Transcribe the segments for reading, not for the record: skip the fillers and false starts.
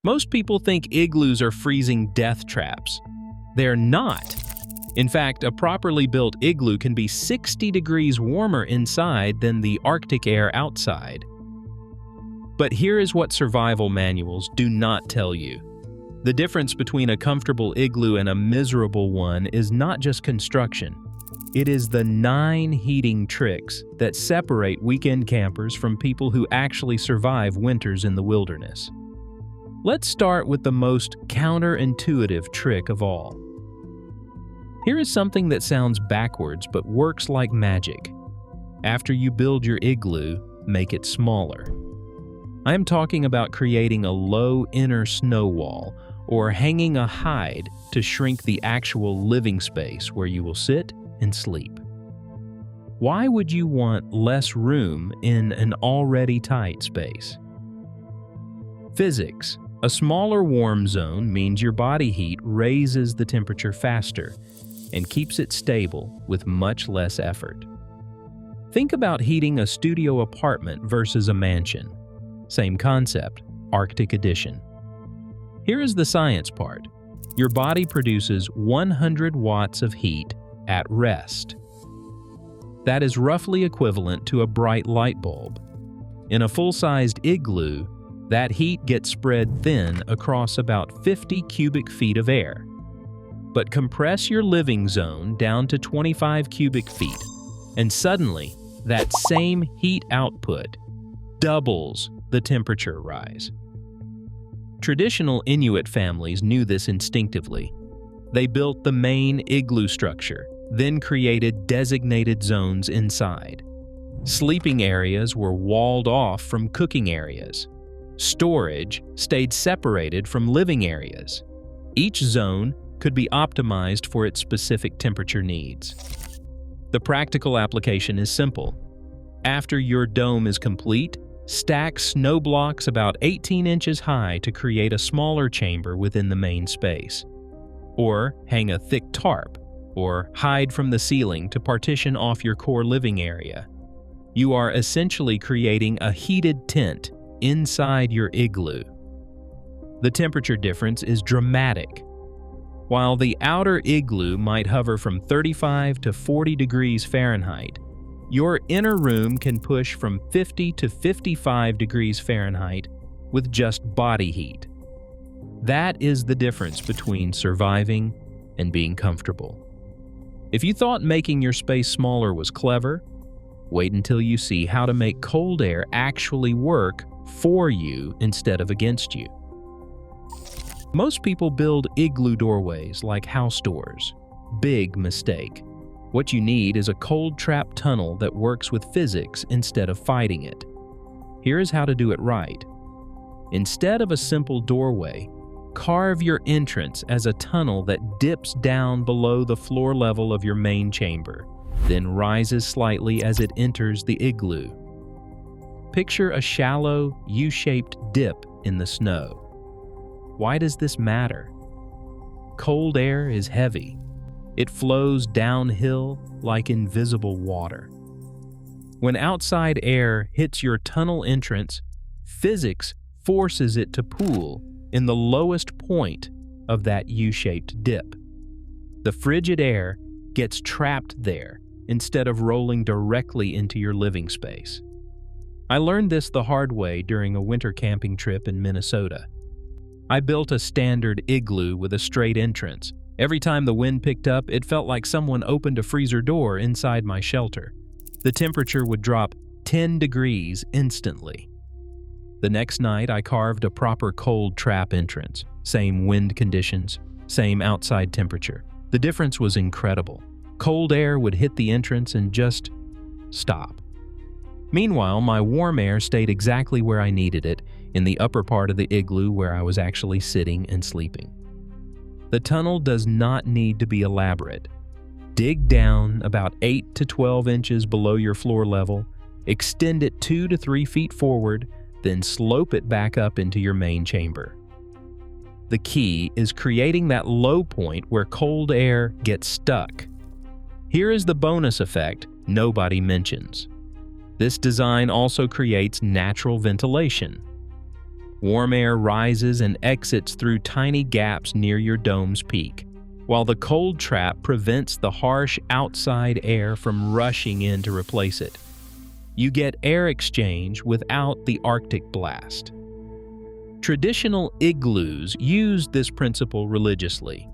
Most people think igloos are freezing death traps. They're not. In fact, a properly built igloo can be 60 degrees warmer inside than the Arctic air outside. But here is what survival manuals do not tell you. The difference between a comfortable igloo and a miserable one is not just construction. It is the 9 heating tricks that separate weekend campers from people who actually survive winters in the wilderness. Let's start with the most counterintuitive trick of all. Here is something that sounds backwards but works like magic. After you build your igloo, make it smaller. I am talking about creating a low inner snow wall or hanging a hide to shrink the actual living space where you will sit and sleep. Why would you want less room in an already tight space? Physics. A smaller warm zone means your body heat raises the temperature faster and keeps it stable with much less effort. Think about heating a studio apartment versus a mansion. Same concept, Arctic edition. Here is the science part. Your body produces 100 watts of heat at rest. That is roughly equivalent to a bright light bulb. In a full-sized igloo, that heat gets spread thin across about 50 cubic feet of air. But compress your living zone down to 25 cubic feet, and suddenly, that same heat output doubles the temperature rise. Traditional Inuit families knew this instinctively. They built the main igloo structure, then created designated zones inside. Sleeping areas were walled off from cooking areas. Storage stayed separated from living areas. Each zone could be optimized for its specific temperature needs. The practical application is simple. After your dome is complete, stack snow blocks about 18 inches high to create a smaller chamber within the main space. Or hang a thick tarp, or hide from the ceiling to partition off your core living area. You are essentially creating a heated tent inside your igloo. The temperature difference is dramatic. While the outer igloo might hover from 35 to 40 degrees Fahrenheit, your inner room can push from 50 to 55 degrees Fahrenheit with just body heat. That is the difference between surviving and being comfortable. If you thought making your space smaller was clever, wait until you see how to make cold air actually work for you instead of against you. Most people build igloo doorways like house doors. Big mistake. What you need is a cold trap tunnel that works with physics instead of fighting it. Here is how to do it right. Instead of a simple doorway, carve your entrance as a tunnel that dips down below the floor level of your main chamber, then rises slightly as it enters the igloo. Picture a shallow, U-shaped dip in the snow. Why does this matter? Cold air is heavy. It flows downhill like invisible water. When outside air hits your tunnel entrance, physics forces it to pool in the lowest point of that U-shaped dip. The frigid air gets trapped there instead of rolling directly into your living space. I learned this the hard way during a winter camping trip in Minnesota. I built a standard igloo with a straight entrance. Every time the wind picked up, it felt like someone opened a freezer door inside my shelter. The temperature would drop 10 degrees instantly. The next night, I carved a proper cold trap entrance. Same wind conditions, same outside temperature. The difference was incredible. Cold air would hit the entrance and just stop. Meanwhile, my warm air stayed exactly where I needed it, in the upper part of the igloo where I was actually sitting and sleeping. The tunnel does not need to be elaborate. Dig down about 8 to 12 inches below your floor level, extend it 2 to 3 feet forward, then slope it back up into your main chamber. The key is creating that low point where cold air gets stuck. Here is the bonus effect nobody mentions. This design also creates natural ventilation. Warm air rises and exits through tiny gaps near your dome's peak, while the cold trap prevents the harsh outside air from rushing in to replace it. You get air exchange without the Arctic blast. Traditional igloos use this principle religiously.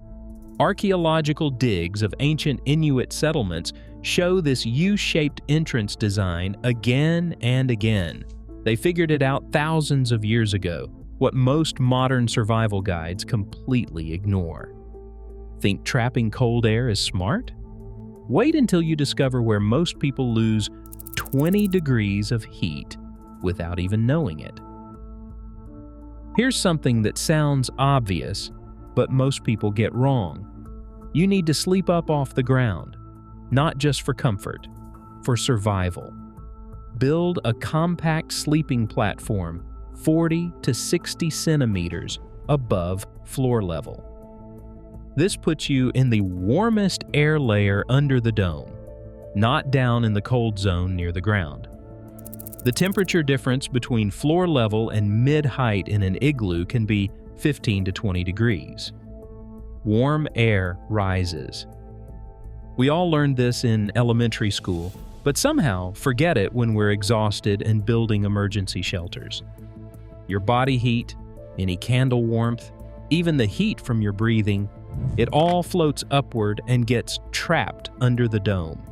Archaeological digs of ancient Inuit settlements show this U-shaped entrance design again and again. They figured it out thousands of years ago, what most modern survival guides completely ignore. Think trapping cold air is smart? Wait until you discover where most people lose 20 degrees of heat without even knowing it. Here's something that sounds obvious, but most people get wrong. You need to sleep up off the ground, not just for comfort, for survival. Build a compact sleeping platform 40 to 60 centimeters above floor level. This puts you in the warmest air layer under the dome, not down in the cold zone near the ground. The temperature difference between floor level and mid-height in an igloo can be 15 to 20 degrees. Warm air rises. We all learned this in elementary school, but somehow forget it when we're exhausted and building emergency shelters. Your body heat, any candle warmth, even the heat from your breathing, it all floats upward and gets trapped under the dome.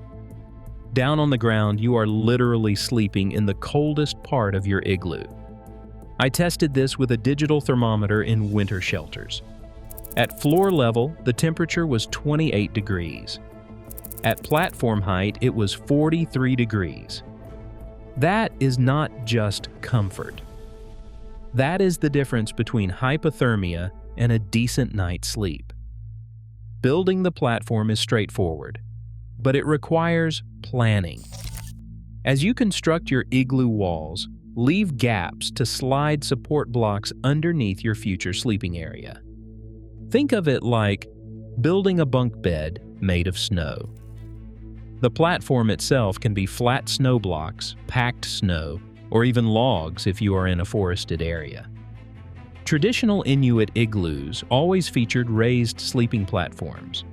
Down on the ground, you are literally sleeping in the coldest part of your igloo. I tested this with a digital thermometer in winter shelters. At floor level, the temperature was 28 degrees. At platform height, it was 43 degrees. That is not just comfort. That is the difference between hypothermia and a decent night's sleep. Building the platform is straightforward, but it requires planning. As you construct your igloo walls, leave gaps to slide support blocks underneath your future sleeping area. Think of it like building a bunk bed made of snow. The platform itself can be flat snow blocks, packed snow, or even logs if you are in a forested area. Traditional Inuit igloos always featured raised sleeping platforms.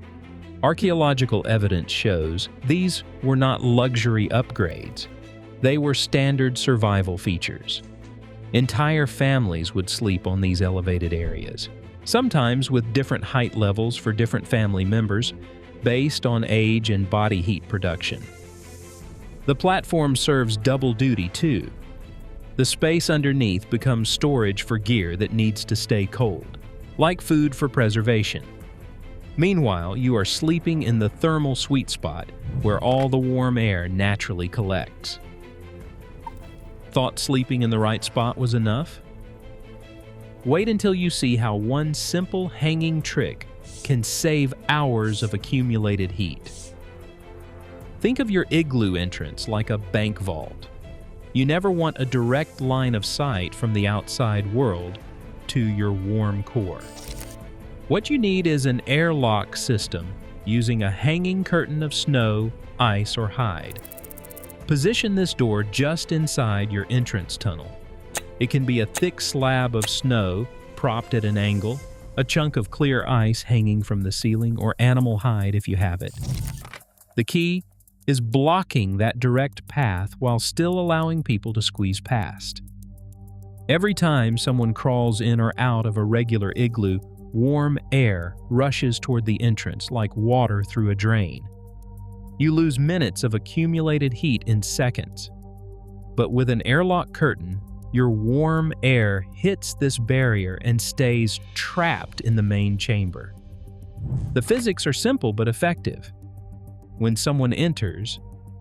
Archaeological evidence shows these were not luxury upgrades. They were standard survival features. Entire families would sleep on these elevated areas, sometimes with different height levels for different family members, based on age and body heat production. The platform serves double duty too. The space underneath becomes storage for gear that needs to stay cold, like food for preservation. Meanwhile, you are sleeping in the thermal sweet spot where all the warm air naturally collects. Thought sleeping in the right spot was enough? Wait until you see how one simple hanging trick can save hours of accumulated heat. Think of your igloo entrance like a bank vault. You never want a direct line of sight from the outside world to your warm core. What you need is an airlock system using a hanging curtain of snow, ice, or hide. Position this door just inside your entrance tunnel. It can be a thick slab of snow propped at an angle, a chunk of clear ice hanging from the ceiling, or animal hide if you have it. The key is blocking that direct path while still allowing people to squeeze past. Every time someone crawls in or out of a regular igloo, warm air rushes toward the entrance like water through a drain. You lose minutes of accumulated heat in seconds. But with an airlock curtain, your warm air hits this barrier and stays trapped in the main chamber. The physics are simple but effective. When someone enters,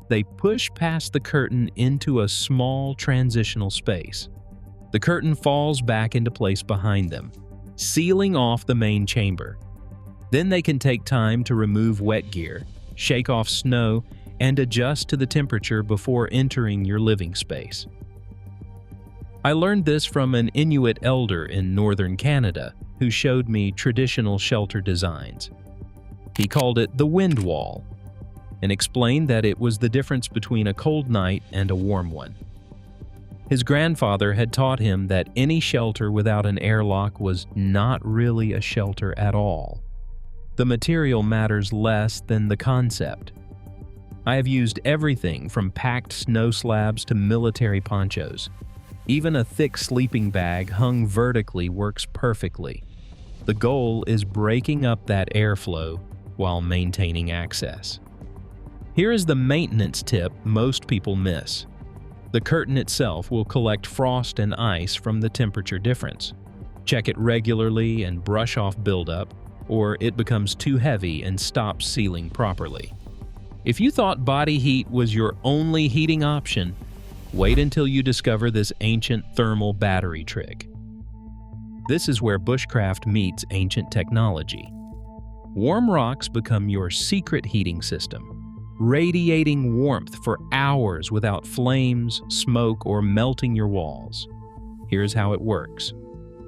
they push past the curtain into a small transitional space. The curtain falls back into place behind them, sealing off the main chamber. Then they can take time to remove wet gear, shake off snow, and adjust to the temperature before entering your living space. I learned this from an Inuit elder in northern Canada who showed me traditional shelter designs. He called it the wind wall and explained that it was the difference between a cold night and a warm one. His grandfather had taught him that any shelter without an airlock was not really a shelter at all. The material matters less than the concept. I have used everything from packed snow slabs to military ponchos. Even a thick sleeping bag hung vertically works perfectly. The goal is breaking up that airflow while maintaining access. Here is the maintenance tip most people miss. The curtain itself will collect frost and ice from the temperature difference. Check it regularly and brush off buildup, or it becomes too heavy and stops sealing properly. If you thought body heat was your only heating option, wait until you discover this ancient thermal battery trick. This is where bushcraft meets ancient technology. Warm rocks become your secret heating system, radiating warmth for hours without flames, smoke, or melting your walls. Here's how it works.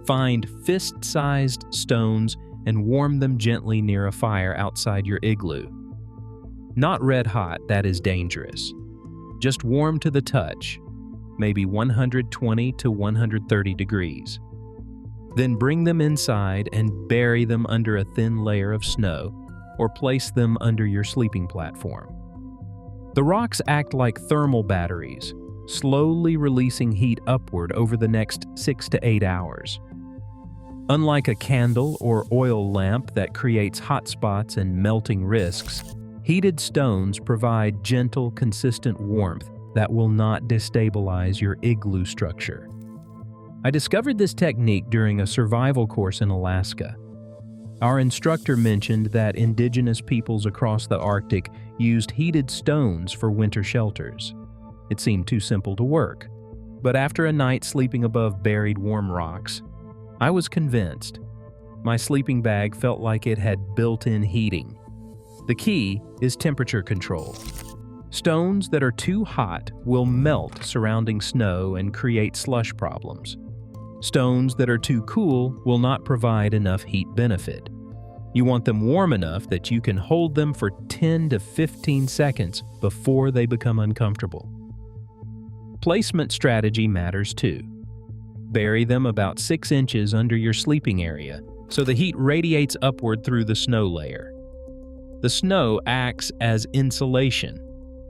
Find fist-sized stones and warm them gently near a fire outside your igloo. Not red hot, that is dangerous. Just warm to the touch, maybe 120 to 130 degrees. Then bring them inside and bury them under a thin layer of snow, or place them under your sleeping platform. The rocks act like thermal batteries, slowly releasing heat upward over the next 6 to 8 hours. Unlike a candle or oil lamp that creates hot spots and melting risks, heated stones provide gentle, consistent warmth that will not destabilize your igloo structure. I discovered this technique during a survival course in Alaska. Our instructor mentioned that indigenous peoples across the Arctic used heated stones for winter shelters. It seemed too simple to work, but after a night sleeping above buried warm rocks, I was convinced. My sleeping bag felt like it had built-in heating. The key is temperature control. Stones that are too hot will melt surrounding snow and create slush problems. Stones that are too cool will not provide enough heat benefit. You want them warm enough that you can hold them for 10 to 15 seconds before they become uncomfortable. Placement strategy matters too. Bury them about 6 inches under your sleeping area so the heat radiates upward through the snow layer. The snow acts as insulation,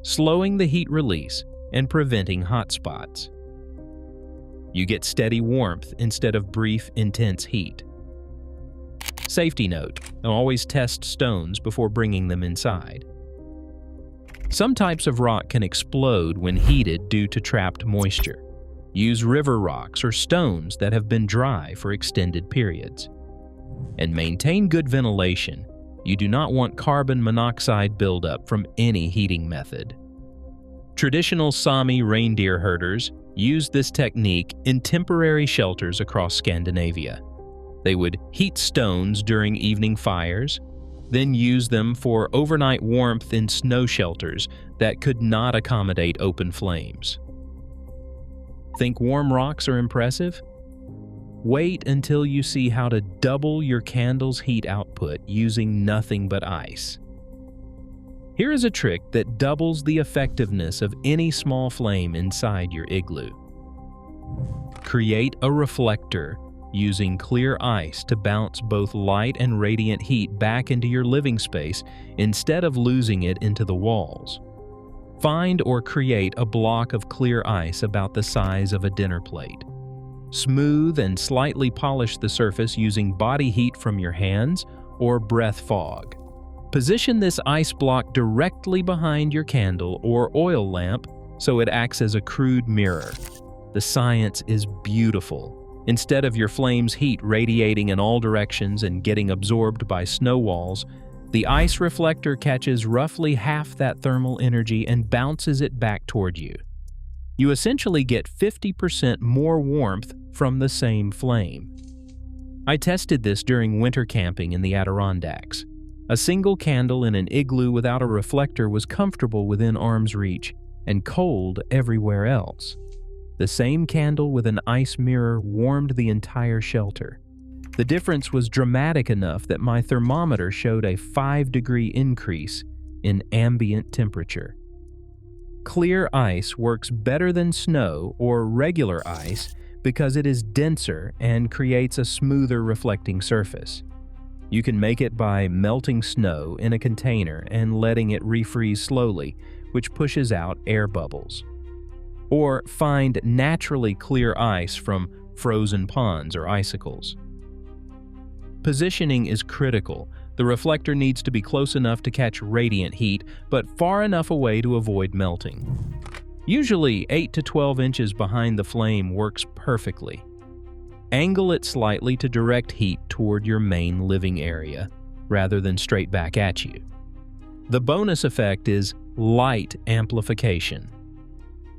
slowing the heat release and preventing hot spots. You get steady warmth instead of brief, intense heat. Safety note: always test stones before bringing them inside. Some types of rock can explode when heated due to trapped moisture. Use river rocks or stones that have been dry for extended periods. And maintain good ventilation. You do not want carbon monoxide buildup from any heating method. Traditional Sami reindeer herders used this technique in temporary shelters across Scandinavia. They would heat stones during evening fires, then use them for overnight warmth in snow shelters that could not accommodate open flames. Think warm rocks are impressive? Wait until you see how to double your candle's heat output using nothing but ice. Here is a trick that doubles the effectiveness of any small flame inside your igloo. Create a reflector using clear ice to bounce both light and radiant heat back into your living space instead of losing it into the walls. Find or create a block of clear ice about the size of a dinner plate. Smooth and slightly polish the surface using body heat from your hands or breath fog. Position this ice block directly behind your candle or oil lamp so it acts as a crude mirror. The science is beautiful. Instead of your flame's heat radiating in all directions and getting absorbed by snow walls, the ice reflector catches roughly half that thermal energy and bounces it back toward you. You essentially get 50% more warmth from the same flame. I tested this during winter camping in the Adirondacks. A single candle in an igloo without a reflector was comfortable within arm's reach and cold everywhere else. The same candle with an ice mirror warmed the entire shelter. The difference was dramatic enough that my thermometer showed a 5-degree increase in ambient temperature. Clear ice works better than snow or regular ice because it is denser and creates a smoother reflecting surface. You can make it by melting snow in a container and letting it refreeze slowly, which pushes out air bubbles. Or find naturally clear ice from frozen ponds or icicles. Positioning is critical. The reflector needs to be close enough to catch radiant heat, but far enough away to avoid melting. Usually 8 to 12 inches behind the flame works perfectly. Angle it slightly to direct heat toward your main living area, rather than straight back at you. The bonus effect is light amplification.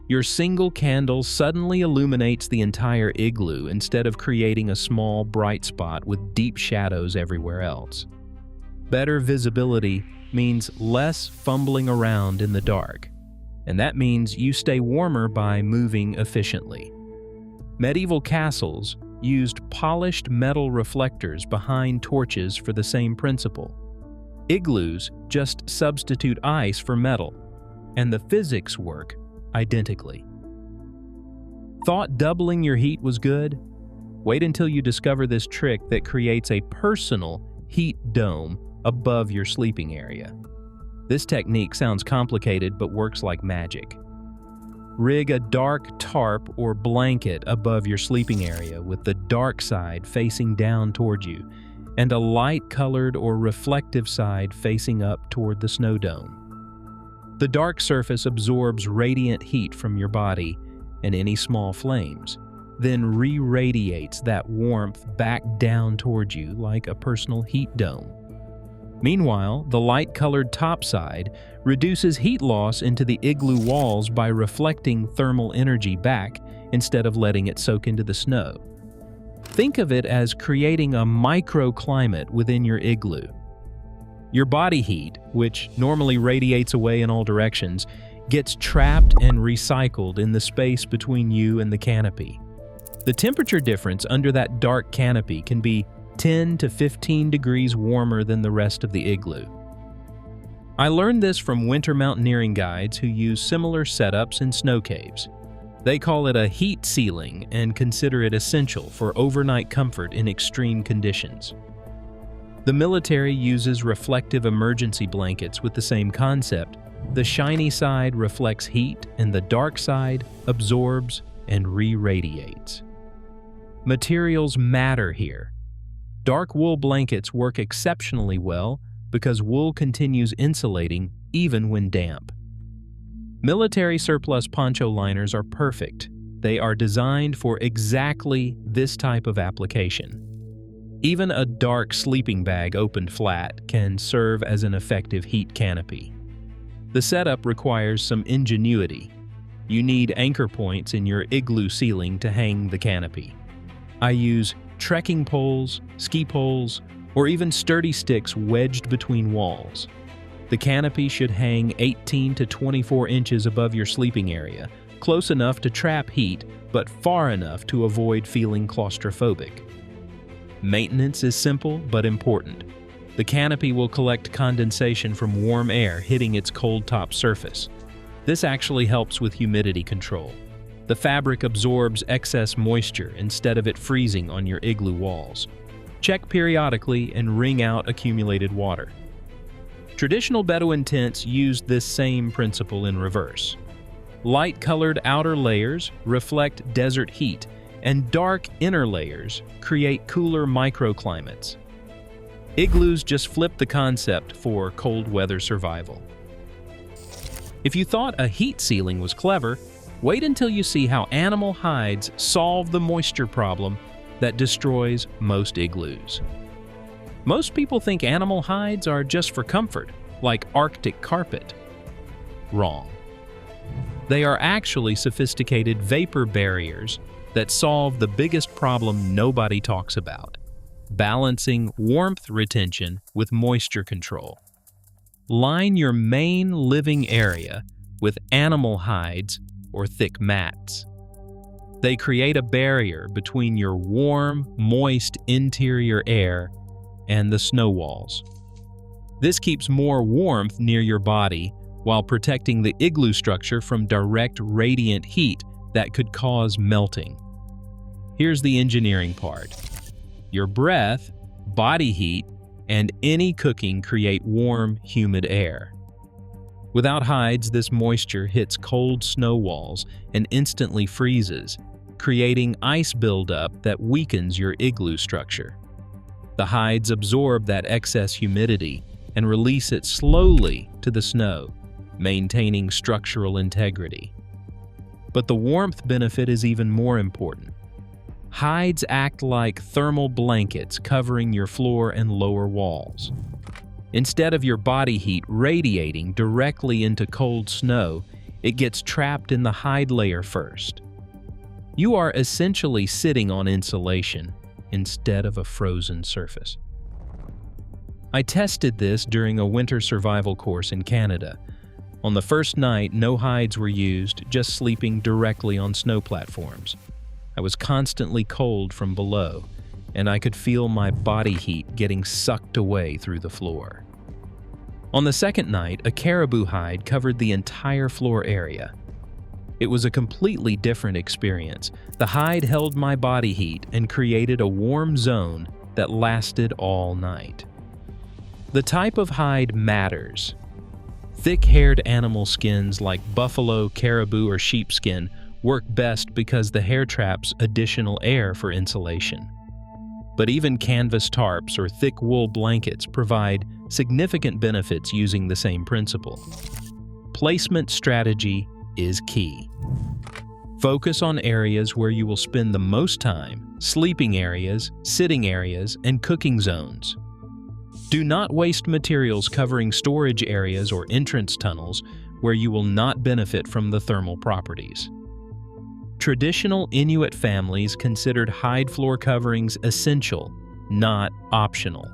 Your single candle suddenly illuminates the entire igloo instead of creating a small, bright spot with deep shadows everywhere else. Better visibility means less fumbling around in the dark, and that means you stay warmer by moving efficiently. Medieval castles used polished metal reflectors behind torches for the same principle. Igloos just substitute ice for metal, and the physics work identically. Thought doubling your heat was good? Wait until you discover this trick that creates a personal heat dome above your sleeping area. This technique sounds complicated but works like magic. Rig a dark tarp or blanket above your sleeping area with the dark side facing down toward you and a light-colored or reflective side facing up toward the snow dome. The dark surface absorbs radiant heat from your body and any small flames, then re-radiates that warmth back down toward you like a personal heat dome. Meanwhile, the light-colored top side reduces heat loss into the igloo walls by reflecting thermal energy back instead of letting it soak into the snow. Think of it as creating a microclimate within your igloo. Your body heat, which normally radiates away in all directions, gets trapped and recycled in the space between you and the canopy. The temperature difference under that dark canopy can be 10 to 15 degrees warmer than the rest of the igloo. I learned this from winter mountaineering guides who use similar setups in snow caves. They call it a heat ceiling and consider it essential for overnight comfort in extreme conditions. The military uses reflective emergency blankets with the same concept. The shiny side reflects heat and the dark side absorbs and re-radiates. Materials matter here. Dark wool blankets work exceptionally well because wool continues insulating even when damp. Military surplus poncho liners are perfect. They are designed for exactly this type of application. Even a dark sleeping bag opened flat can serve as an effective heat canopy. The setup requires some ingenuity. You need anchor points in your igloo ceiling to hang the canopy. I use trekking poles, ski poles, or even sturdy sticks wedged between walls. The canopy should hang 18 to 24 inches above your sleeping area, close enough to trap heat, but far enough to avoid feeling claustrophobic. Maintenance is simple but important. The canopy will collect condensation from warm air hitting its cold top surface. This actually helps with humidity control. The fabric absorbs excess moisture instead of it freezing on your igloo walls. Check periodically and wring out accumulated water. Traditional Bedouin tents used this same principle in reverse. Light-colored outer layers reflect desert heat, and dark inner layers create cooler microclimates. Igloos just flip the concept for cold weather survival. If you thought a heat ceiling was clever, wait until you see how animal hides solve the moisture problem that destroys most igloos. Most people think animal hides are just for comfort, like Arctic carpet. Wrong. They are actually sophisticated vapor barriers that solve the biggest problem nobody talks about: balancing warmth retention with moisture control. Line your main living area with animal hides or thick mats. They create a barrier between your warm, moist interior air and the snow walls. This keeps more warmth near your body while protecting the igloo structure from direct radiant heat that could cause melting. Here's the engineering part. Your breath, body heat, and any cooking create warm, humid air. Without hides, this moisture hits cold snow walls and instantly freezes, creating ice buildup that weakens your igloo structure. The hides absorb that excess humidity and release it slowly to the snow, maintaining structural integrity. But the warmth benefit is even more important. Hides act like thermal blankets covering your floor and lower walls. Instead of your body heat radiating directly into cold snow, it gets trapped in the hide layer first. You are essentially sitting on insulation instead of a frozen surface. I tested this during a winter survival course in Canada. On the first night, no hides were used, just sleeping directly on snow platforms. I was constantly cold from below, and I could feel my body heat getting sucked away through the floor. On the second night, a caribou hide covered the entire floor area. It was a completely different experience. The hide held my body heat and created a warm zone that lasted all night. The type of hide matters. Thick-haired animal skins like buffalo, caribou, or sheepskin work best because the hair traps additional air for insulation. But even canvas tarps or thick wool blankets provide significant benefits using the same principle. Placement strategy is key. Focus on areas where you will spend the most time, sleeping areas, sitting areas, and cooking zones. Do not waste materials covering storage areas or entrance tunnels where you will not benefit from the thermal properties. Traditional Inuit families considered hide floor coverings essential, not optional.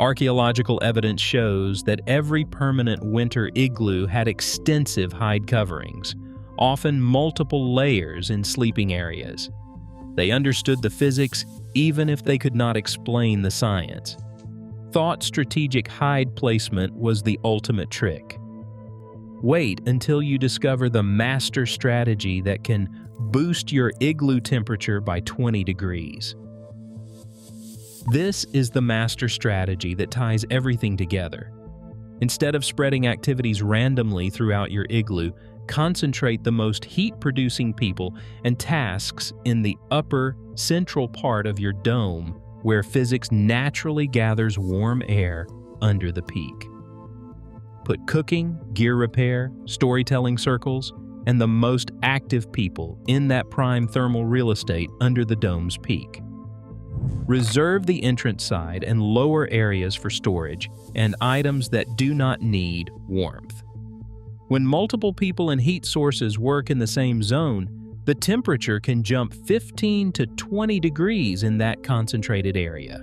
Archaeological evidence shows that every permanent winter igloo had extensive hide coverings, often multiple layers in sleeping areas. They understood the physics even if they could not explain the science. Thought strategic hide placement was the ultimate trick. Wait until you discover the master strategy that can boost your igloo temperature by 20 degrees. This is the master strategy that ties everything together. Instead of spreading activities randomly throughout your igloo, concentrate the most heat-producing people and tasks in the upper, central part of your dome where physics naturally gathers warm air under the peak. Put cooking, gear repair, storytelling circles, and the most active people in that prime thermal real estate under the dome's peak. Reserve the entrance side and lower areas for storage and items that do not need warmth. When multiple people and heat sources work in the same zone, the temperature can jump 15 to 20 degrees in that concentrated area.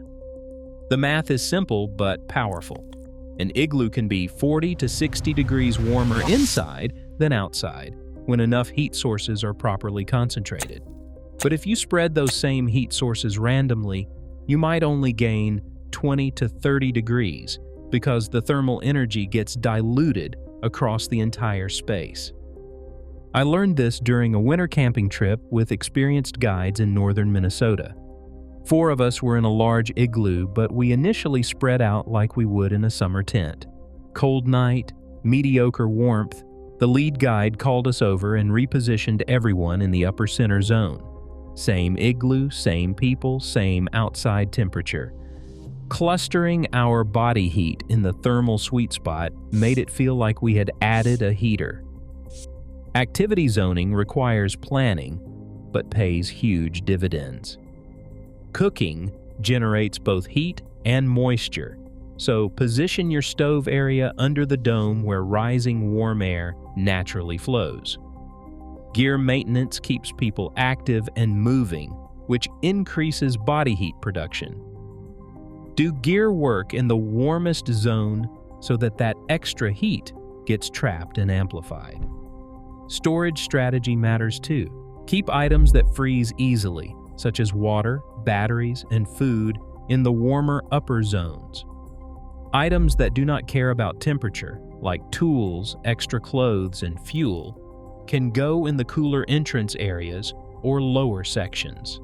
The math is simple but powerful. An igloo can be 40 to 60 degrees warmer inside than outside when enough heat sources are properly concentrated. But if you spread those same heat sources randomly, you might only gain 20 to 30 degrees because the thermal energy gets diluted across the entire space. I learned this during a winter camping trip with experienced guides in northern Minnesota. 4 of us were in a large igloo, but we initially spread out like we would in a summer tent. Cold night, mediocre warmth, the lead guide called us over and repositioned everyone in the upper center zone. Same igloo, same people, same outside temperature. Clustering our body heat in the thermal sweet spot made it feel like we had added a heater. Activity zoning requires planning, but pays huge dividends. Cooking generates both heat and moisture, so position your stove area under the dome where rising warm air naturally flows. Gear maintenance keeps people active and moving, which increases body heat production. Do gear work in the warmest zone so that extra heat gets trapped and amplified. Storage strategy matters too. Keep items that freeze easily, such as water, batteries, and food, in the warmer upper zones. Items that do not care about temperature, like tools, extra clothes, and fuel, can go in the cooler entrance areas or lower sections.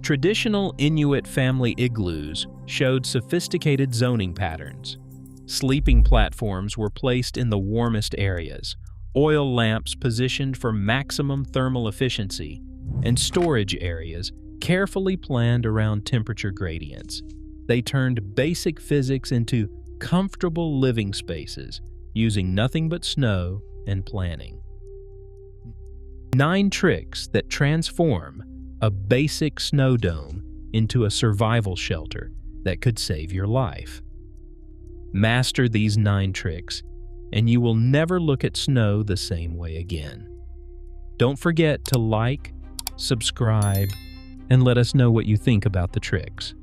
Traditional Inuit family igloos showed sophisticated zoning patterns. Sleeping platforms were placed in the warmest areas, oil lamps positioned for maximum thermal efficiency, and storage areas carefully planned around temperature gradients. They turned basic physics into comfortable living spaces using nothing but snow and planning. 9 tricks that transform a basic snow dome into a survival shelter that could save your life. Master these 9 tricks, and you will never look at snow the same way again. Don't forget to like, subscribe, and let us know what you think about the tricks.